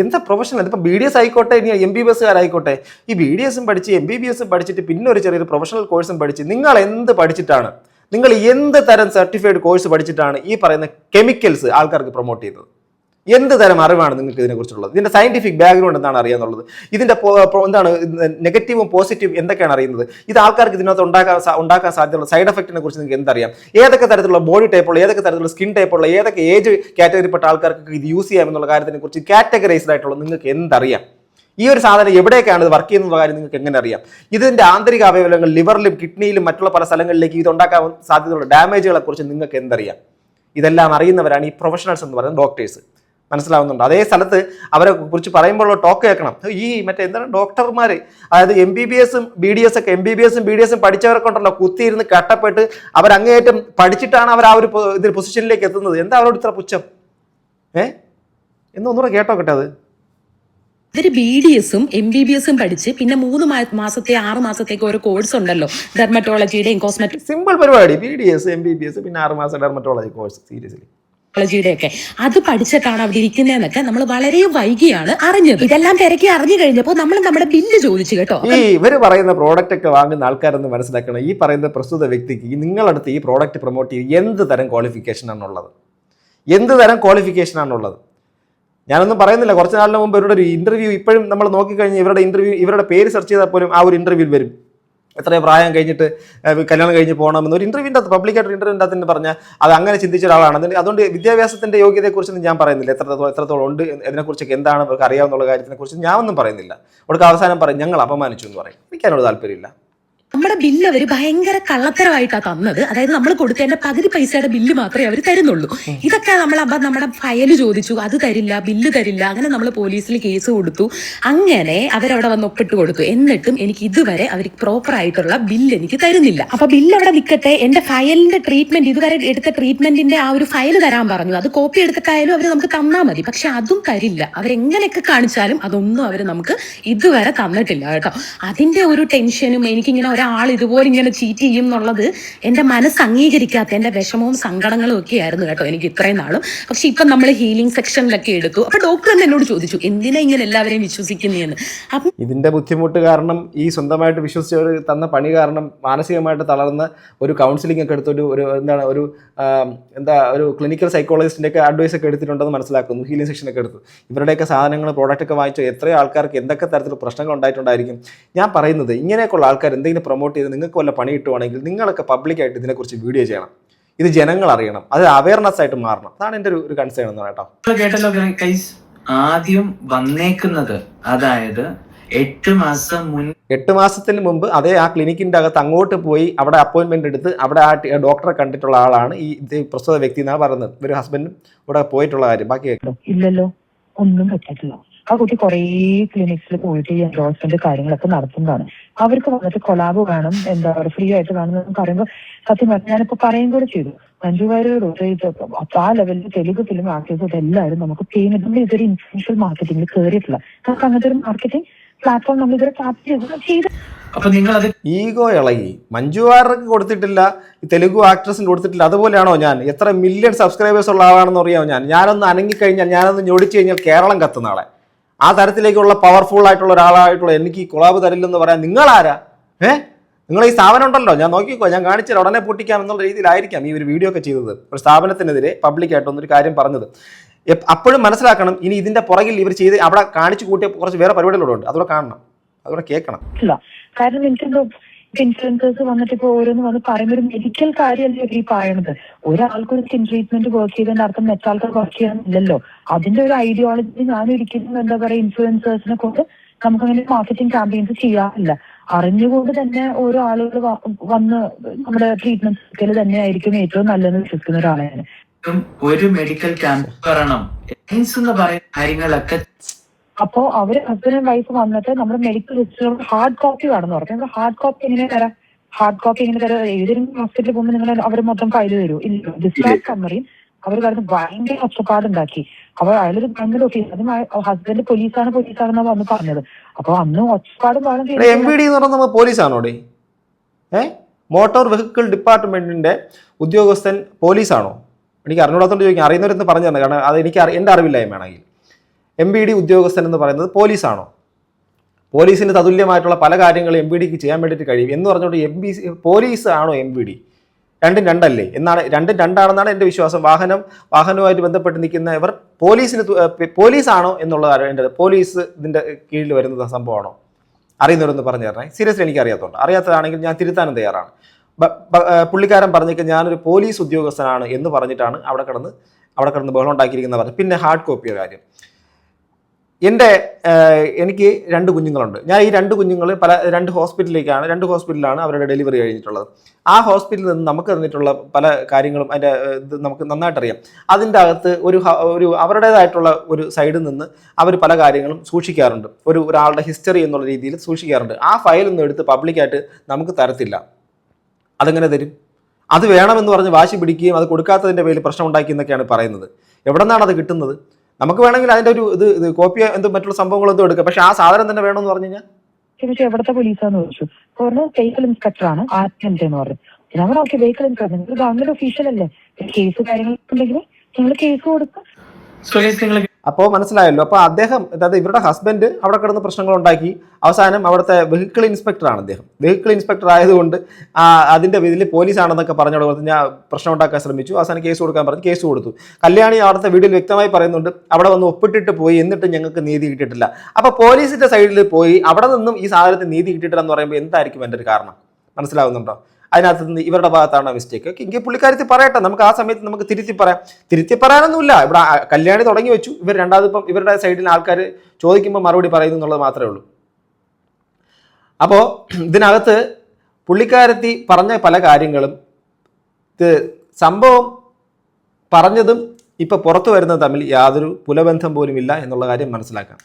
എന്താ പ്രൊഫഷണൽ? ഇപ്പം BDS ആയിക്കോട്ടെ, ഇനി MBBSകാരായിക്കോട്ടെ, ഈ BDSഉം പഠിച്ച് MBBSഉം പഠിച്ചിട്ട് പിന്നെ ഒരു ചെറിയൊരു പ്രൊഫഷണൽ കോഴ്സും പഠിച്ച് നിങ്ങൾ എന്ത് പഠിച്ചിട്ടാണ്, നിങ്ങൾ എന്ത് തരം സർട്ടിഫൈഡ് കോഴ്സ് പഠിച്ചിട്ടാണ് ഈ പറയുന്ന കെമിക്കൽസ് ആൾക്കാർക്ക് പ്രൊമോട്ട് ചെയ്തത്? എന്ത് തരം അറിവാണ് നിങ്ങൾക്ക് ഇതിനെക്കുറിച്ചുള്ളത്? ഇതിൻ്റെ സയന്റിഫിക് ബാക്ക്ഗ്രൗണ്ട് എന്താണ് അറിയാന്നുള്ളത്? ഇതിൻ്റെ എന്താണ് നെഗറ്റീവും പോസിറ്റീവും എന്തൊക്കെയാണ് അറിയുന്നത്? ഇത് ആൾക്കാർക്ക് ഇതിനകത്ത് ഉണ്ടാക്കാൻ സാധ്യതയുള്ള സൈഡ് എഫക്റ്റിനെ കുറിച്ച് നിങ്ങൾക്ക് എന്തറിയാം? ഏതൊക്കെ തരത്തിലുള്ള ബോഡി ടൈപ്പുള്ള, ഏതൊക്കെ തരത്തിലുള്ള സ്കിൻ ടൈപ്പുള്ള, ഏതൊക്കെ ഏജ് കാറ്റഗറിപ്പെട്ട ആൾക്കാർക്ക് ഇത് യൂസ് ചെയ്യാമെന്നുള്ള കാര്യത്തിനെ കുറിച്ച് കാറ്റഗറൈസ്ഡ് ആയിട്ടുള്ള നിങ്ങൾക്ക് എന്തറിയാം? ഈ ഒരു സാധനം എവിടേക്കാണ് ഇത് വർക്ക് ചെയ്യുന്ന കാര്യം നിങ്ങൾക്ക് എങ്ങനെ അറിയാം? ഇതിൻ്റെ ആന്തരിക അവയവങ്ങൾ ലിവറിലും കിഡ്നിയിലും മറ്റുള്ള പല സ്ഥലങ്ങളിലേക്ക് ഇത് ഉണ്ടാക്കാൻ സാധ്യതയുള്ള ഡാമേജുകളെ കുറിച്ച് നിങ്ങൾക്ക് എന്തറിയാം? ഇതെല്ലാം അറിയുന്നവരാണ് ഈ പ്രൊഫഷണൽസ് എന്ന് പറയുന്ന ഡോക്ടേഴ്സ്. മനസ്സിലാവുന്നുണ്ട്? അതേ സ്ഥലത്ത് അവരെ കുറിച്ച് പറയുമ്പോഴുള്ള ടോക്ക് കേൾക്കണം. ഈ എന്താണ് ഡോക്ടർമാർ, അതായത് MBBSഉം BDSഉം പഠിച്ചവരെ കൊണ്ടല്ലോ കുത്തിയിരുന്ന് കട്ടപ്പെട്ട് അവരങ്ങേയറ്റം പഠിച്ചിട്ടാണ് അവർ ആ ഒരു ഇതിൽ പൊസിഷനിലേക്ക് എത്തുന്നത്. എന്താ അവരോട് ഇത്ര പുച്ഛം? എന്നൊന്നുകൂടെ കേട്ടോ അത്. ഇവര് BDSഉം MBBSഉം പഠിച്ച് പിന്നെ 3 മാസത്തെ 6 മാസത്തേക്ക് ഓരോ കോഴ്സ് ഉണ്ടല്ലോ ഡെർമറ്റോളജിയുടെയും കോസ്മെറ്റിക്. സിമ്പിൾ പരിപാടി. BDS MBBS പിന്നെ 6 മാസം ഡെർമറ്റോളജി കോഴ്സ്. സീരിയസ്ലി ജിയുടെയൊക്കെ അത് പഠിച്ചിട്ടാണ് അവിടെ ഇരിക്കുന്നതെന്നൊക്കെ നമ്മൾ വളരെ വൈകിയാണ് അറിഞ്ഞത്. ഇതെല്ലാം തിരക്കി അറിഞ്ഞു കഴിഞ്ഞപ്പോൾ നമ്മൾ നമ്മുടെ ബില്ല് ചോദിച്ചു കേട്ടോ. ഈ ഇവർ പറയുന്ന പ്രോഡക്റ്റ് ഒക്കെ വാങ്ങുന്ന ആൾക്കാരെന്ന് മനസ്സിലാക്കണം, ഈ പറയുന്ന പ്രസ്തുത വ്യക്തിക്ക് നിങ്ങളടുത്ത് ഈ പ്രോഡക്റ്റ് പ്രൊമോട്ട് ചെയ്ത് എന്ത് തരം ക്വാളിഫിക്കേഷൻ ആണുള്ളത്? ഞാനൊന്നും പറയുന്നില്ല. കുറച്ച് നാളിന് മുമ്പ് ഇവരുടെ ഒരു ഇന്റർവ്യൂ ഇപ്പോഴും നമ്മൾ നോക്കിക്കഴിഞ്ഞാൽ ഇവരുടെ പേര് സെർച്ച് ചെയ്താൽ പോലും ആ ഒരു ഇന്റർവ്യൂവിൽ വരും. എത്രയും പ്രായം കഴിഞ്ഞിട്ട് കല്യാണം കഴിഞ്ഞ് പോകണമെന്ന് ഒരു ഇന്റർവ്യൂവിൻ്റെ അകത്ത്, പബ്ലിക്കായിട്ട് ഇന്റർവ്യൂവിൻ്റെ അകത്ത് പറഞ്ഞാൽ അത് അങ്ങനെ ചിന്തിച്ച ഒരാളാണ്. അതുകൊണ്ട് വിദ്യാഭ്യാസത്തിന്റെ യോഗ്യതയെക്കുറിച്ചൊന്നും ഞാൻ പറയുന്നില്ല. എത്രത്തോളം ഉണ്ട്, ഇതിനെക്കുറിച്ചൊക്കെ എന്താണ് അവർക്ക് അറിയാവുന്ന കാര്യത്തിനെക്കുറിച്ച് ഞാൻ ഒന്നും പറയുന്നില്ല. അവർക്ക് അവസാനം പറയും ഞങ്ങൾ അപമാനിച്ചു എന്ന് പറയും. എനിക്ക് അതിനോട് താല്പര്യമില്ല. നമ്മുടെ ബില്ല് അവർ ഭയങ്കര കള്ളത്തരമായിട്ടാണ് തന്നത്. അതായത് നമ്മൾ കൊടുത്തതിന്റെ പകുതി പൈസയുടെ ബില്ല് മാത്രമേ അവർ തരുന്നുള്ളൂ. ഇതൊക്കെ നമ്മുടെ ഫയല് ചോദിച്ചു, അത് തരില്ല, ബില്ല് തരില്ല. അങ്ങനെ നമ്മൾ പോലീസിൽ കേസ് കൊടുത്തു. അങ്ങനെ അവരവിടെ വന്ന് ഒപ്പിട്ട് കൊടുത്തു. എന്നിട്ടും എനിക്ക് ഇതുവരെ അവർ പ്രോപ്പർ ആയിട്ടുള്ള ബില്ല് എനിക്ക് തരുന്നില്ല. അപ്പൊ ബില്ല് അവിടെ നിൽക്കട്ടെ, എന്റെ ഫയലിന്റെ ട്രീറ്റ്മെന്റ്, ഇതുവരെ എടുത്ത ട്രീറ്റ്മെന്റിന്റെ ആ ഒരു ഫയൽ തരാൻ പറഞ്ഞു. അത് കോപ്പി എടുത്തിട്ടായാലും അവർ നമുക്ക് തന്നാൽ മതി. പക്ഷെ അതും തരില്ല. അവരെങ്ങനെയൊക്കെ കാണിച്ചാലും അതൊന്നും അവർ നമുക്ക് ഇതുവരെ തന്നിട്ടില്ല കേട്ടോ. അതിന്റെ ഒരു ടെൻഷനും എനിക്കിങ്ങനെ ഒരാൾ ഇതുപോലെ ഇങ്ങനെ ചീറ്റ് ചെയ്യും എന്നുള്ളത് എന്റെ മനസ്സ് അംഗീകരിക്കാത്ത എന്റെ വിഷമവും സങ്കടങ്ങളും ഒക്കെ ആയിരുന്നു കേട്ടോ എനിക്ക് ഇത്രയും നാളും. പക്ഷെ ഇപ്പൊ നമ്മൾ ഹീലിംഗ് സെക്ഷനിലൊക്കെ എടുത്തു. അപ്പൊ ഡോക്ടർ തന്നെ എന്നോട് ചോദിച്ചു എന്തിനാ ഇങ്ങനെ എല്ലാവരെയും വിശ്വസിക്കുന്നതെന്ന്. അപ്പൊ ഇതിന്റെ ബുദ്ധിമുട്ട് കാരണം, ഈ സ്വന്തമായിട്ട് വിശ്വസിച്ചവർ തന്ന പണി കാരണം മാനസികമായിട്ട് തളർന്ന് ഒരു കൗൺസിലിംഗ് ഒക്കെ എടുത്തൊരു ഒരു ക്ലിനിക്കൽ സൈക്കോളജിസ്റ്റിന്റെ ഒക്കെ അഡ്വൈസ് ഒക്കെ എടുത്തിട്ടുണ്ടെന്ന് മനസ്സിലാക്കുന്നു. ഹീലിംഗ് സെക്ഷൻ ഒക്കെ എടുത്തു. ഇവരുടെയൊക്കെ സാധനങ്ങൾ, പ്രോഡക്റ്റ് ഒക്കെ വാങ്ങിച്ചു എത്രയോ ആൾക്കാർക്ക് എന്തൊക്കെ തരത്തിലുള്ള പ്രശ്നങ്ങൾ ഉണ്ടായിട്ടുണ്ടായിരിക്കും. ഞാൻ പറയുന്നത് ഇങ്ങനെയൊക്കെയുള്ള ആൾക്കാർ എന്തെങ്കിലും പ്രൊമോട്ട് ചെയ്ത് നിങ്ങൾക്ക് വല്ല പണി കിട്ടുവാണെങ്കിൽ നിങ്ങളൊക്കെ പബ്ലിക്കായിട്ട് ഇതിനെക്കുറിച്ച് വീഡിയോ ചെയ്യണം. ഇത് ജനങ്ങൾ അറിയണം. അത് അവയർനെസ് ആയിട്ട് മാറണം. അതാണ് എൻ്റെ ഒരു കൺസേൺ എന്ന് കേട്ടോ. കേട്ടല്ലോ ഗൈസ്, ആദ്യം വന്നേക്കുന്നത് അതായത് 8 മാസത്തിന് മുമ്പ് അതേ ആ ക്ലിനിക്കിന്റെ അകത്ത് അങ്ങോട്ട് പോയി അവിടെ അപ്പോയിന്റ്മെന്റ് എടുത്ത് അവിടെ ആ ഡോക്ടറെ കണ്ടിട്ടുള്ള ആളാണ് ഈ പ്രസ്തുത വ്യക്തി എന്നാണ് പറയുന്നത്. ഒരു ഹസ്ബൻഡും ഇവിടെ പോയിട്ടുള്ള കാര്യം ബാക്കി ഇല്ലല്ലോ, ഒന്നും പറ്റിയിട്ടില്ല. ആ കുട്ടി കുറേ ക്ലിനിക്സിൽ പോയിട്ട് ഈ എൻഡോഴ്സ്മെന്റ് കാര്യങ്ങളൊക്കെ നടത്തുന്നതാണ്. അവർക്ക് വന്നിട്ട് കൊളാബ് വേണം, എന്താ പറയുക, ഫ്രീ ആയിട്ട് വേണം എന്ന് പറയുമ്പോൾ സത്യം പറഞ്ഞാൽ ഞാനിപ്പോ പറയും കൂടെ ചെയ്തു. മഞ്ജു വാര്യർ ആ ലെവലിൽ തെലുങ്ക് ഫിലിം ആക്ടേഴ്സ് എല്ലാവരും നമുക്ക് പേയ്മെന്റ്, നമ്മൾ ഇതൊരു ഇൻഫ്ലുവൻഷ്യൽ മാർക്കറ്റിംഗിൽ കയറിയിട്ടില്ല. നമുക്ക് അങ്ങനത്തെ ഒരു മാർക്കറ്റിംഗ് പ്ലാറ്റ്ഫോം നമ്മൾ ഇതുവരെ ക്യാപ്ചർ ചെയ്ത്. അപ്പൊ നിങ്ങൾ അത് ഈഗോ ഇളകി. മഞ്ജു വാര്യർക്ക് കൊടുത്തിട്ടില്ല, ഈ തെലുഗു ആക്ട്രസിന് കൊടുത്തിട്ടില്ല. അതുപോലെയാണോ ഞാൻ? എത്ര മില്യൺ സബ്സ്ക്രൈബേഴ്സ് ഉള്ള ആളാണെന്ന് അറിയാമോ ഞാനൊന്ന് അനങ്ങിക്കഴിഞ്ഞാൽ, ഞാനൊന്ന് ഞൊടിച്ചു കഴിഞ്ഞാൽ കേരളം കത്തുന്ന ആളെ. ആ തരത്തിലേക്കുള്ള പവർഫുൾ ആയിട്ടുള്ള ഒരാളായിട്ടുള്ള എനിക്ക് കൊളാബ് തരില്ലെന്ന് പറയാൻ നിങ്ങളാരാ? നിങ്ങൾ ഈ സ്ഥാപനം ഉണ്ടല്ലോ, ഞാൻ നോക്കിക്കോ, ഞാൻ കാണിച്ചാൽ ഉടനെ പൊട്ടിക്കാം എന്നുള്ള രീതിയിലായിരിക്കാം ഈ ഒരു വീഡിയോ ഒക്കെ ചെയ്തത്. ഒരു സ്ഥാപനത്തിനെതിരെ പബ്ലിക്കായിട്ടൊന്നൊരു കാര്യം പറഞ്ഞത്. അപ്പോഴും മനസ്സിലാക്കണം, ഇനി ഇതിന്റെ പുറകിൽ ഇവർ ചെയ്ത് അവിടെ കാണിച്ചു കൂട്ടിയ കുറച്ച് വേറെ പരിപാടികളുണ്ട്. അതോടെ കാണണം, അതോടെ കേൾക്കണം. കാരണം എനിക്കെന്തോ ഇൻഫ്ലുവൻസേഴ്സ് വന്നിട്ട് ഇപ്പൊ ഓരോന്ന് വന്ന് പറയുന്ന ഒരു മെഡിക്കൽ കാര്യമല്ലേ ഈ പറയണത്. ഒരാൾക്കൊരു സ്കിൻ ട്രീറ്റ്മെന്റ് വർക്ക് ചെയ്തതിന്റെ അർത്ഥം മറ്റാൾക്ക് വർക്ക് ചെയ്യാനില്ലല്ലോ. അതിന്റെ ഒരു ഐഡിയോളജി ഞാൻ ഒരിക്കലും എന്താ പറയാ ഇൻഫ്ലുവൻസേഴ്സിനെ കൊണ്ട് നമുക്കങ്ങനെ മാർക്കറ്റിംഗ് ക്യാമ്പയിൻസ് ചെയ്യാറില്ല. അറിഞ്ഞുകൊണ്ട് തന്നെ ഓരോ ആളുകൾ വന്ന് നമ്മുടെ ട്രീറ്റ്മെന്റ് തന്നെ ആയിരിക്കും ഏറ്റവും നല്ലതെന്ന് വിശ്വസിക്കുന്ന ഒരാളാണ്. ഒരു മെഡിക്കൽ ക്യാമ്പ് പറയണം എന്ന് പറയുന്ന കാര്യങ്ങളൊക്കെ. അപ്പോ അവര് ഹസ്ബൻഡ് ആൻഡ് വൈഫ് വന്നിട്ട് നമ്മുടെ മെഡിക്കൽ രജിസ്റ്റർ ഹാർഡ് കോപ്പി വേണമെന്ന് പറഞ്ഞു. നമ്മൾ ഹാർഡ് കോപ്പി എങ്ങനെ തരാം? ഹാർഡ് കോപ്പി എങ്ങനെ തരാം? ഏതൊരു ഹോസ്പിറ്റലിൽ പോകുമ്പോൾ നിങ്ങൾ അവർ മൊത്തം കയ്യിൽ തരൂ? ഇല്ല. ഡിസ്ചാർജ് സമ്മറിയും അവർ കാരണം ഭയങ്കര ഒച്ചപ്പാടുണ്ടാക്കി. അപ്പൊ അയാളൊരു ഭയങ്കര ഓഫീസ്, അതും ഹസ്ബൻഡ് പോലീസാണെന്ന് വന്ന് പറഞ്ഞത്. അപ്പൊ അന്ന് ഒച്ചപ്പാടും MVD എന്ന് പറഞ്ഞാൽ നമ്മൾ പോലീസാണോ? മോട്ടോർ വെഹിക്കിൾ ഡിപ്പാർട്ട്മെന്റിന്റെ ഉദ്യോഗസ്ഥൻ പോലീസാണോ? എനിക്ക് അറിഞ്ഞൂടാത്തോണ്ട് ചോദിക്കാം, അറിയുന്നവരെന്ന് പറഞ്ഞു തന്നെ, കാരണം അത് എനിക്ക് എൻ്റെ അറിവില്ലായ്മയാണെങ്കിൽ. MVD ഉദ്യോഗസ്ഥൻ എന്ന് പറയുന്നത് പോലീസാണോ? പോലീസിന് തതുല്യമായിട്ടുള്ള പല കാര്യങ്ങളും MVDക്ക് ചെയ്യാൻ വേണ്ടിയിട്ട് കഴിയും എന്ന് പറഞ്ഞുകൊണ്ട് പോലീസ് ആണോ MVD? രണ്ടും രണ്ടല്ലേ എന്നാണ്, രണ്ടും രണ്ടാണെന്നാണ് എൻ്റെ വിശ്വാസം. വാഹനവുമായിട്ട് ബന്ധപ്പെട്ട് നിൽക്കുന്ന ഇവർ പോലീസാണോ എന്നുള്ളതാണ് എൻ്റെ. പോലീസ് ഇതിൻ്റെ കീഴിൽ വരുന്ന സംഭവമാണോ? അറിയുന്നവരൊന്ന് പറഞ്ഞു തരണേ. സീരിയസ്ലി എനിക്ക് അറിയാത്തതുകൊണ്ട്. അറിയാത്തതാണെങ്കിൽ ഞാൻ തിരുത്താനും തയ്യാറാണ്. പുള്ളിക്കാരൻ പറഞ്ഞേക്ക് ഞാനൊരു പോലീസ് ഉദ്യോഗസ്ഥനാണ് എന്ന് പറഞ്ഞിട്ടാണ് അവിടെ കിടന്ന് ബഹളം ഉണ്ടാക്കിയിരിക്കുന്ന പറഞ്ഞു. പിന്നെ ഹാർഡ് കോപ്പിയുടെ കാര്യം, എനിക്ക് 2 കുഞ്ഞുങ്ങളുണ്ട്. ഞാൻ ഈ 2 കുഞ്ഞുങ്ങൾ രണ്ട് ഹോസ്പിറ്റലിലാണ് അവരുടെ ഡെലിവറി കഴിഞ്ഞിട്ടുള്ളത്. ആ ഹോസ്പിറ്റലിൽ നിന്ന് നമുക്ക് തന്നിട്ടുള്ള പല കാര്യങ്ങളും അതിൻ്റെ ഇത് നമുക്ക് നന്നായിട്ടറിയാം. അതിൻ്റെ അകത്ത് ഒരു അവരുടേതായിട്ടുള്ള ഒരു സൈഡിൽ നിന്ന് അവർ പല കാര്യങ്ങളും സൂക്ഷിക്കാറുണ്ട്. ഒരാളുടെ ഹിസ്റ്ററി എന്നുള്ള രീതിയിൽ സൂക്ഷിക്കാറുണ്ട്. ആ ഫയലൊന്നും എടുത്ത് പബ്ലിക്കായിട്ട് നമുക്ക് തരത്തില്ല. അതെങ്ങനെ തരും? അത് വേണമെന്ന് പറഞ്ഞ് വാശി പിടിക്കുകയും അത് കൊടുക്കാത്തതിൻ്റെ പേരിൽ പ്രശ്നം ഉണ്ടാക്കി എന്നൊക്കെയാണ് പറയുന്നത്. എവിടെ നിന്നാണ് അത് കിട്ടുന്നത്? നമുക്ക് വേണമെങ്കിൽ അതിൻ്റെ ഒരു ഇത് കോപ്പി എന്തും മറ്റുള്ള സംഭവങ്ങളെന്തോ എടുക്കാം, പക്ഷെ ആ സാധനം തന്നെ വേണമെന്ന് പറഞ്ഞു കഴിഞ്ഞാൽ എവിടത്തെ പോലീസാന്ന് ചോദിച്ചു. പറഞ്ഞു വെഹിക്കിൾ ഇൻസ്പെക്ടറാണ് എന്ന് പറഞ്ഞു. ഞാൻ ഓക്കെ, വെഹിക്കിൾ ഇൻസ്പെക്ടർ നിങ്ങൾ ഗവൺമെന്റ് ഒഫീഷ്യൽ അല്ലേ, കേസ് കാര്യങ്ങളൊക്കെ ഉണ്ടെങ്കിൽ നിങ്ങൾ കേസ് കൊടുക്കും. അപ്പോൾ മനസ്സിലായല്ലോ. അപ്പോൾ അദ്ദേഹം, അതായത് ഇവരുടെ ഹസ്ബൻഡ് അവിടെ കിടന്ന് പ്രശ്നങ്ങൾ ഉണ്ടാക്കി. അവസാനം അവിടുത്തെ വെഹിക്കിൾ ഇൻസ്പെക്ടറാണ് അദ്ദേഹം. വെഹിക്കിൾ ഇൻസ്പെക്ടർ ആയതുകൊണ്ട് അതിൻ്റെ ഇതിൽ പോലീസാണെന്നൊക്കെ പറഞ്ഞുകൊണ്ട് ഞാൻ പ്രശ്നം ഉണ്ടാക്കാൻ ശ്രമിച്ചു. അവസാനം കേസ് കൊടുക്കാൻ പറഞ്ഞ് കേസ് കൊടുത്തു. കല്യാണി അവിടുത്തെ വീഡിയോയിൽ വ്യക്തമായി പറയുന്നുണ്ട്, അവിടെ വന്ന് ഒപ്പിട്ടിട്ട് പോയി, എന്നിട്ട് ഞങ്ങൾക്ക് നീതി കിട്ടിയിട്ടില്ല. അപ്പോൾ പോലീസിൻ്റെ സൈഡിൽ പോയി അവിടെ നിന്നും ഈ സാധനത്തിന് നീതി കിട്ടിയിട്ടില്ല എന്ന് പറയുമ്പോൾ എന്തായിരിക്കും എൻ്റെ ഒരു കാരണം? മനസ്സിലാവുന്നുണ്ടോ? അതിനകത്ത് നിന്ന് ഇവരുടെ ഭാഗത്താണ് മിസ്റ്റേക്ക്. എങ്കിൽ പുള്ളിക്കാരത്തി പറയട്ടെ, നമുക്ക് ആ സമയത്ത് നമുക്ക് തിരുത്തി പറയാനൊന്നുമില്ല. ഇവിടെ കല്യാണി തുടങ്ങി വെച്ചു, ഇവർ രണ്ടാമതിപ്പം ഇവരുടെ സൈഡിൽ ആൾക്കാർ ചോദിക്കുമ്പോൾ മറുപടി പറയുന്നു എന്നുള്ളത് മാത്രമേ ഉള്ളൂ. അപ്പോൾ ഇതിനകത്ത് പുള്ളിക്കാരത്തി പറഞ്ഞ പല കാര്യങ്ങളും സംഭവം പറഞ്ഞതും ഇപ്പോൾ പുറത്തു വരുന്നത് തമ്മിൽ യാതൊരു പുലബന്ധം പോലും ഇല്ല എന്നുള്ള കാര്യം മനസ്സിലാക്കാം.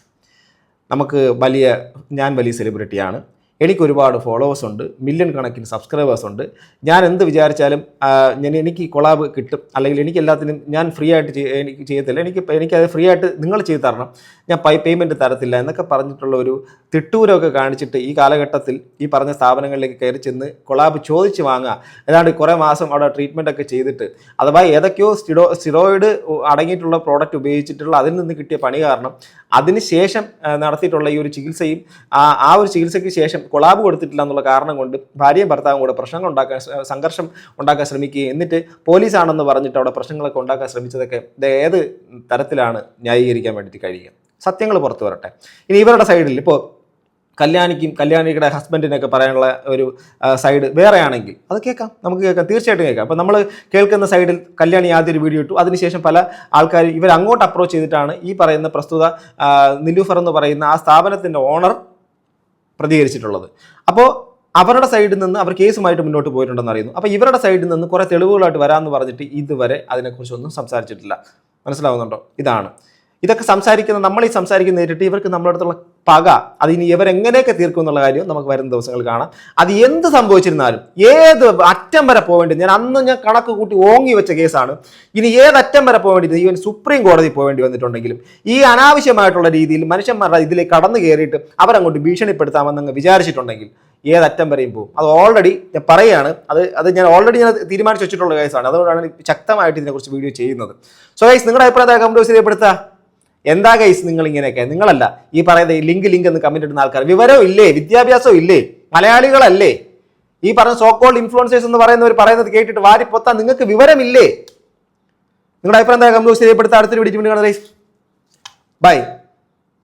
ഞാൻ വലിയ സെലിബ്രിറ്റിയാണ്, എനിക്ക് ഒരുപാട് ഫോളോവേഴ്സ് ഉണ്ട്, മില്യൺ കണക്കിന് സബ്സ്ക്രൈബേഴ്സ് ഉണ്ട്. ഞാൻ എന്ത് വിചാരിച്ചാലും എനിക്ക് കൊളാബ് കിട്ടും, അല്ലെങ്കിൽ എനിക്ക് എല്ലാത്തിനും ഞാൻ ഫ്രീ ആയിട്ട് എനിക്ക് ചെയ്യത്തില്ല, എനിക്കത് ഫ്രീ ആയിട്ട് നിങ്ങൾ ചെയ്ത് തരണം, ഞാൻ പേയ്മെൻറ്റ് തരത്തില്ല എന്നൊക്കെ പറഞ്ഞിട്ടുള്ള ഒരു തിട്ടൂരമൊക്കെ കാണിച്ചിട്ട് ഈ കാലഘട്ടത്തിൽ ഈ പറഞ്ഞ സ്ഥാപനങ്ങളിലേക്ക് കയറി ചെന്ന് കൊളാബ് ചോദിച്ച് വാങ്ങുക. ഏതാണ്ട് കുറേ മാസം അവിടെ ട്രീറ്റ്മെൻ്റ് ഒക്കെ ചെയ്തിട്ട് അഥവാ ഏതൊക്കെയോ സ്റ്റിറോയിഡ് അടങ്ങിയിട്ടുള്ള പ്രോഡക്റ്റ് ഉപയോഗിച്ചിട്ടുള്ള അതിൽ നിന്ന് കിട്ടിയ പണി കാരണം അതിനുശേഷം നടത്തിയിട്ടുള്ള ഈ ഒരു ചികിത്സയും ആ ഒരു ചികിത്സയ്ക്ക് ശേഷം കൊളാബ് കൊടുത്തിട്ടില്ല എന്നുള്ള കാരണം കൊണ്ട് ഭാര്യയും ഭർത്താവും കൂടെ സംഘർഷം ഉണ്ടാക്കാൻ ശ്രമിക്കുകയും എന്നിട്ട് പോലീസാണെന്ന് പറഞ്ഞിട്ട് അവിടെ പ്രശ്നങ്ങളൊക്കെ ഉണ്ടാക്കാൻ ശ്രമിച്ചതൊക്കെ ഏത് തരത്തിലാണ് ന്യായീകരിക്കാൻ വേണ്ടിയിട്ട് കഴിയുക? സത്യങ്ങൾ പുറത്തു വരട്ടെ. ഇനി ഇവരുടെ സൈഡിൽ ഇപ്പോൾ കല്യാണിയുടെ ഹസ്ബൻഡിനൊക്കെ പറയാനുള്ള ഒരു സൈഡ് വേറെ ആണെങ്കിൽ അത് നമുക്ക് കേൾക്കാം, തീർച്ചയായിട്ടും കേൾക്കാം. അപ്പോൾ നമ്മൾ കേൾക്കുന്ന സൈഡിൽ കല്യാണി ആദ്യം ഒരു വീഡിയോ ഇട്ടു, അതിനുശേഷം പല ആൾക്കാർ ഇവർ അങ്ങോട്ട് അപ്രോച്ച് ചെയ്തിട്ടാണ് ഈ പറയുന്ന പ്രസ്തുത നിലൂഫർ എന്ന് പറയുന്ന ആ സ്ഥാപനത്തിൻ്റെ ഓണർ പ്രതികരിച്ചിട്ടുള്ളത്. അപ്പോൾ അവരുടെ സൈഡിൽ നിന്ന് അവർ കേസുമായിട്ട് മുന്നോട്ട് പോയിട്ടുണ്ടെന്ന് അറിയുന്നു. അപ്പോൾ ഇവരുടെ സൈഡിൽ നിന്ന് കുറേ തെളിവുകളായിട്ട് വരാമെന്ന് പറഞ്ഞിട്ട് ഇതുവരെ അതിനെക്കുറിച്ചൊന്നും സംസാരിച്ചിട്ടില്ല. മനസ്സിലാവുന്നുണ്ടോ? ഇതൊക്കെ നമ്മൾ ഈ സംസാരിക്കുന്ന നേരിട്ട് ഇവർക്ക് നമ്മുടെ അടുത്തുള്ള പക അതിനി ഇവരെങ്ങനെയൊക്കെ തീർക്കും എന്നുള്ള കാര്യം നമുക്ക് വരുന്ന ദിവസങ്ങൾ കാണാം. അത് എന്ത് സംഭവിച്ചിരുന്നാലും ഏത് അറ്റം വരെ പോവേണ്ടി, ഞാൻ അന്ന് ഞാൻ കണക്ക് കൂട്ടി ഓങ്ങി വെച്ച കേസാണ്. ഇനി ഏതറ്റം വരെ പോവേണ്ടി, ഈവൻ സുപ്രീം കോടതി പോവേണ്ടി വന്നിട്ടുണ്ടെങ്കിലും ഈ അനാവശ്യമായിട്ടുള്ള രീതിയിൽ മനുഷ്യന്മാരുടെ ഇതിലേക്ക് കടന്നു കയറിയിട്ട് അവരങ്ങോട്ട് ഭീഷണിപ്പെടുത്താമെന്നങ്ങ് വിചാരിച്ചിട്ടുണ്ടെങ്കിൽ ഏതറ്റം വരെയും പോകും. അത് ഓൾറെഡി ഞാൻ പറയുകയാണ്, അത് ഞാൻ ഓൾറെഡി തീരുമാനിച്ച് വെച്ചിട്ടുള്ള കേസാണ്. അതുകൊണ്ടാണ് ശക്തമായിട്ട് ഇതിനെക്കുറിച്ച് വീഡിയോ ചെയ്യുന്നത്. സോ ഗൈസ്, നിങ്ങളുടെ അഭിപ്രായം കമന്റ് ബോക്സിൽ രേഖപ്പെടുത്തുക. എന്താ ഗൈസ് നിങ്ങൾ ഇങ്ങനെയൊക്കെ? നിങ്ങളല്ല ഈ പറയുന്നത് ലിങ്ക് എന്ന് കമന്റ് ഇടുന്ന ആൾക്കാർ. വിവരം ഇല്ലേ? വിദ്യാഭ്യാസം ഇല്ലേ? മലയാളികളല്ലേ ഈ പറഞ്ഞ സോക്കോൾഡ് ഇൻഫ്ലുവൻസേഴ്സ് എന്ന് പറയുന്നവർ പറയുന്നത് കേട്ടിട്ട് വാരിപ്പൊത്താൻ നിങ്ങൾക്ക് വിവരമില്ലേ? നിങ്ങളുടെ അഭിപ്രായം കമന്റ് ബോക്സിൽ രേഖപ്പെടുത്തുക. അടുത്തൊരു വീഡിയോ കാണുക ഗൈസ്. ബൈ.